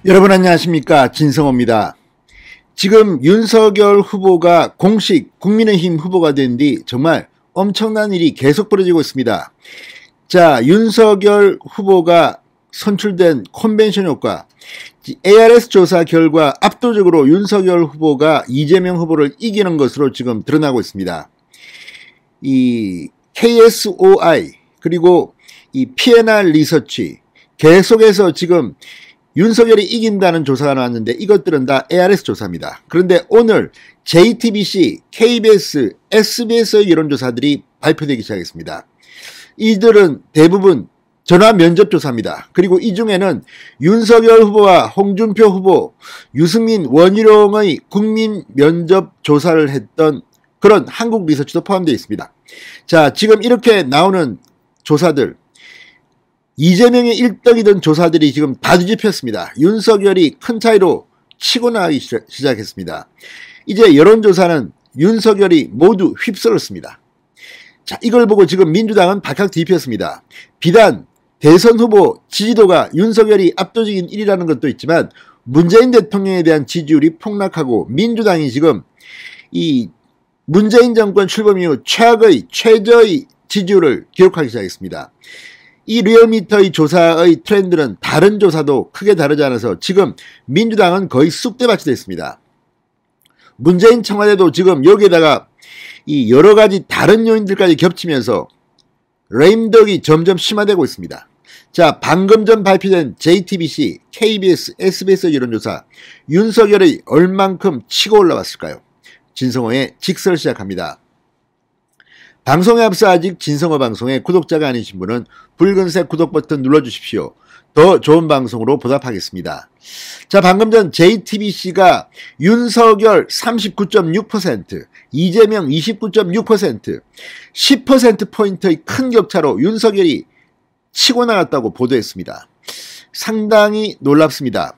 여러분 안녕하십니까, 진성호입니다. 지금 윤석열 후보가 공식 국민의힘 후보가 된 뒤 정말 엄청난 일이 계속 벌어지고 있습니다. 자, 윤석열 후보가 선출된 컨벤션 효과, ARS 조사 결과 압도적으로 윤석열 후보가 이재명 후보를 이기는 것으로 지금 드러나고 있습니다. 이 KSOI 그리고 이 PNR 리서치 계속해서 지금 윤석열이 이긴다는 조사가 나왔는데 이것들은 다 ARS 조사입니다. 그런데 오늘 JTBC, KBS, SBS의 여론조사들이 발표되기 시작했습니다. 이들은 대부분 전화 면접 조사입니다. 그리고 이 중에는 윤석열 후보와 홍준표 후보, 유승민, 원희룡의 국민 면접 조사를 했던 그런 한국 리서치도 포함되어 있습니다. 자, 지금 이렇게 나오는 조사들, 이재명의 1등이던 조사들이 지금 다 뒤집혔습니다. 윤석열이 큰 차이로 치고 나가기 시작했습니다. 이제 여론조사는 윤석열이 모두 휩쓸었습니다. 자, 이걸 보고 지금 민주당은 발칵 뒤집혔습니다. 비단 대선 후보 지지도가 윤석열이 압도적인 1위라는 것도 있지만 문재인 대통령에 대한 지지율이 폭락하고 민주당이 지금 이 문재인 정권 출범 이후 최저의 지지율을 기록하기 시작했습니다. 이 리얼미터의 조사의 트렌드는 다른 조사도 크게 다르지 않아서 지금 민주당은 거의 쑥대밭이 됐습니다. 문재인 청와대도 지금 여기에다가 이 여러 가지 다른 요인들까지 겹치면서 레임덕이 점점 심화되고 있습니다. 자, 방금 전 발표된 JTBC, KBS, SBS 여론조사, 윤석열이 얼만큼 치고 올라왔을까요? 진성호의 직설 시작합니다. 방송에 앞서 아직 진성호 방송의 구독자가 아니신 분은 붉은색 구독 버튼 눌러주십시오. 더 좋은 방송으로 보답하겠습니다. 자, 방금 전 JTBC가 윤석열 39.6%, 이재명 29.6%, 10%포인트의 큰 격차로 윤석열이 치고 나갔다고 보도했습니다. 상당히 놀랍습니다.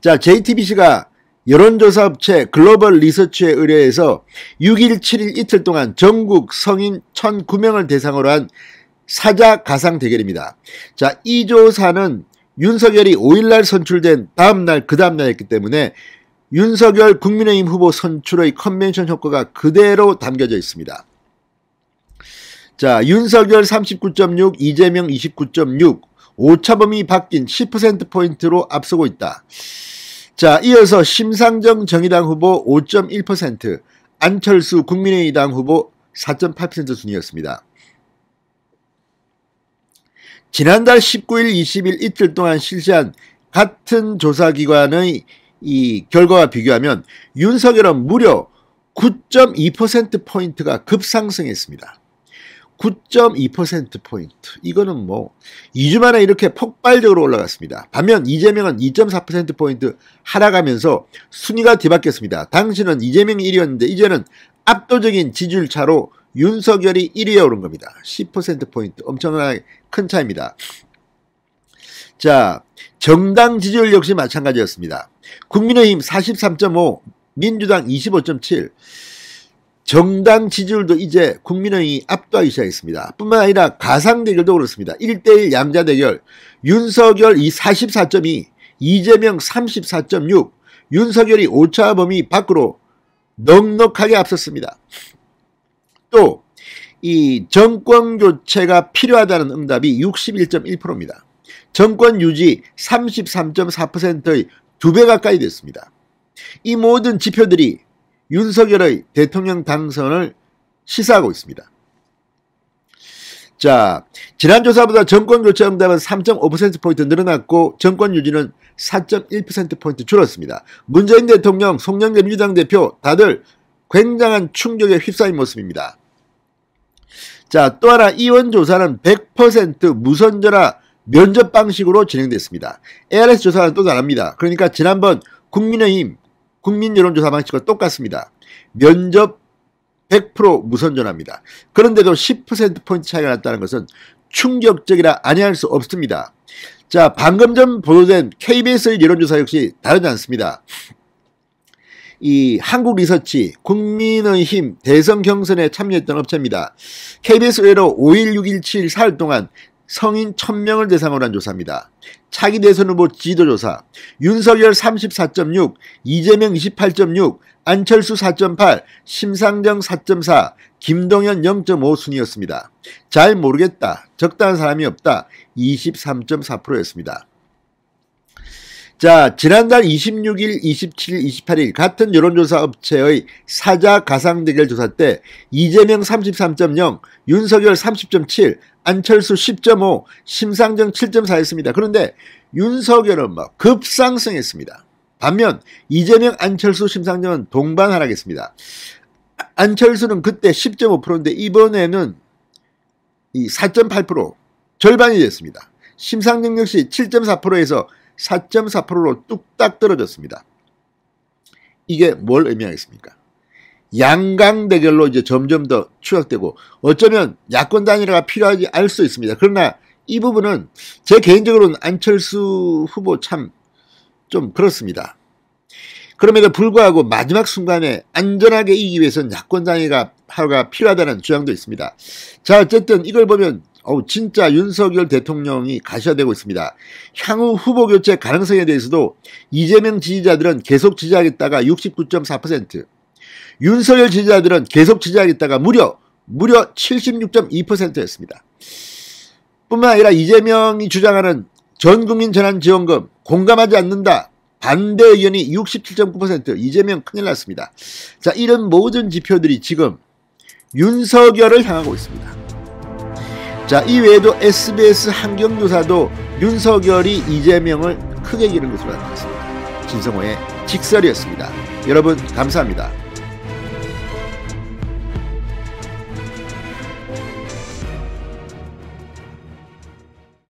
자, JTBC가 여론조사 업체 글로벌 리서치에 의뢰해서 6일, 7일 이틀 동안 전국 성인 1,009명을 대상으로 한 사자 가상 대결입니다. 자, 이 조사는 윤석열이 5일날 선출된 다음날, 그 다음날 했기 때문에 윤석열 국민의힘 후보 선출의 컨벤션 효과가 그대로 담겨져 있습니다. 자, 윤석열 39.6, 이재명 29.6, 오차범위 바뀐 10%포인트로 앞서고 있다. 자, 이어서 심상정 정의당 후보 5.1%, 안철수 국민의당 후보 4.8% 순이었습니다. 지난달 19일, 20일 이틀 동안 실시한 같은 조사기관의 이 결과와 비교하면 윤석열은 무려 9.2%포인트가 급상승했습니다. 9.2%포인트. 이거는 뭐 2주 만에 이렇게 폭발적으로 올라갔습니다. 반면 이재명은 2.4%포인트 하락하면서 순위가 뒤바뀌었습니다. 당시는 이재명이 1위였는데 이제는 압도적인 지지율 차로 윤석열이 1위에 오른 겁니다. 10%포인트. 엄청나게 큰 차이입니다. 자, 정당 지지율 역시 마찬가지였습니다. 국민의힘 43.5, 민주당 25.7. 정당 지지율도 이제 국민의힘이 압도하기 시작했습니다. 뿐만 아니라 가상 대결도 그렇습니다. 1대1 양자 대결, 윤석열 44.2, 이재명 34.6, 윤석열이 오차 범위 밖으로 넉넉하게 앞섰습니다. 또 이 정권 교체가 필요하다는 응답이 61.1%입니다. 정권 유지 33.4%의 2배 가까이 됐습니다. 이 모든 지표들이 윤석열의 대통령 당선을 시사하고 있습니다. 자, 지난 조사보다 정권 교체 응답은 3.5%포인트 늘어났고 정권 유지는 4.1%포인트 줄었습니다. 문재인 대통령, 송영길 민주당 대표 다들 굉장한 충격에 휩싸인 모습입니다. 자, 또 하나 이원 조사는 100% 무선전화 면접 방식으로 진행됐습니다. ARS 조사는 또 다릅니다. 그러니까 지난번 국민의힘 국민 여론조사 방식과 똑같습니다. 면접 100% 무선전화입니다. 그런데도 10%포인트 차이가 났다는 것은 충격적이라 아니할 수 없습니다. 자, 방금 전 보도된 KBS의 여론조사 역시 다르지 않습니다. 이 한국 리서치 국민의힘 대선 경선에 참여했던 업체입니다. KBS 외로 5일, 6일, 7일, 4일 동안 성인 1000명을 대상으로 한 조사입니다. 차기 대선 후보 지지도조사. 윤석열 34.6, 이재명 28.6, 안철수 4.8, 심상정 4.4, 김동연 0.5 순이었습니다. 잘 모르겠다, 적당한 사람이 없다, 23.4%였습니다. 자, 지난달 26일, 27일, 28일 같은 여론조사 업체의 사자 가상대결 조사 때 이재명 33.0, 윤석열 30.7, 안철수 10.5, 심상정 7.4였습니다. 그런데 윤석열은 막 급상승했습니다. 반면 이재명, 안철수, 심상정은 동반 하락했습니다. 안철수는 그때 10.5%인데 이번에는 이 4.8%, 절반이 됐습니다. 심상정 역시 7.4%에서 4.4%로 뚝딱 떨어졌습니다. 이게 뭘 의미하겠습니까? 양강 대결로 이제 점점 더 추락되고 어쩌면 야권 단일화가 필요하지 않을 수 있습니다. 그러나 이 부분은 제 개인적으로는 안철수 후보 참 좀 그렇습니다. 그럼에도 불구하고 마지막 순간에 안전하게 이기기 위해서는 야권 단일화가 필요하다는 주장도 있습니다. 자, 어쨌든 이걸 보면 진짜 윤석열 대통령이 가셔야되고 있습니다. 향후 후보 교체 가능성에 대해서도 이재명 지지자들은 계속 지지하겠다가 69.4%, 윤석열 지지자들은 계속 지지하겠다가 무려 76.2%였습니다. 뿐만 아니라 이재명이 주장하는 전국민 재난지원금 공감하지 않는다, 반대 의견이 67.9%, 이재명 큰일 났습니다. 자, 이런 모든 지표들이 지금 윤석열을 향하고 있습니다. 자, 이외에도 SBS 환경조사도 윤석열이 이재명을 크게 기른 것으로 나타났습니다. 진성호의 직설이었습니다. 여러분 감사합니다.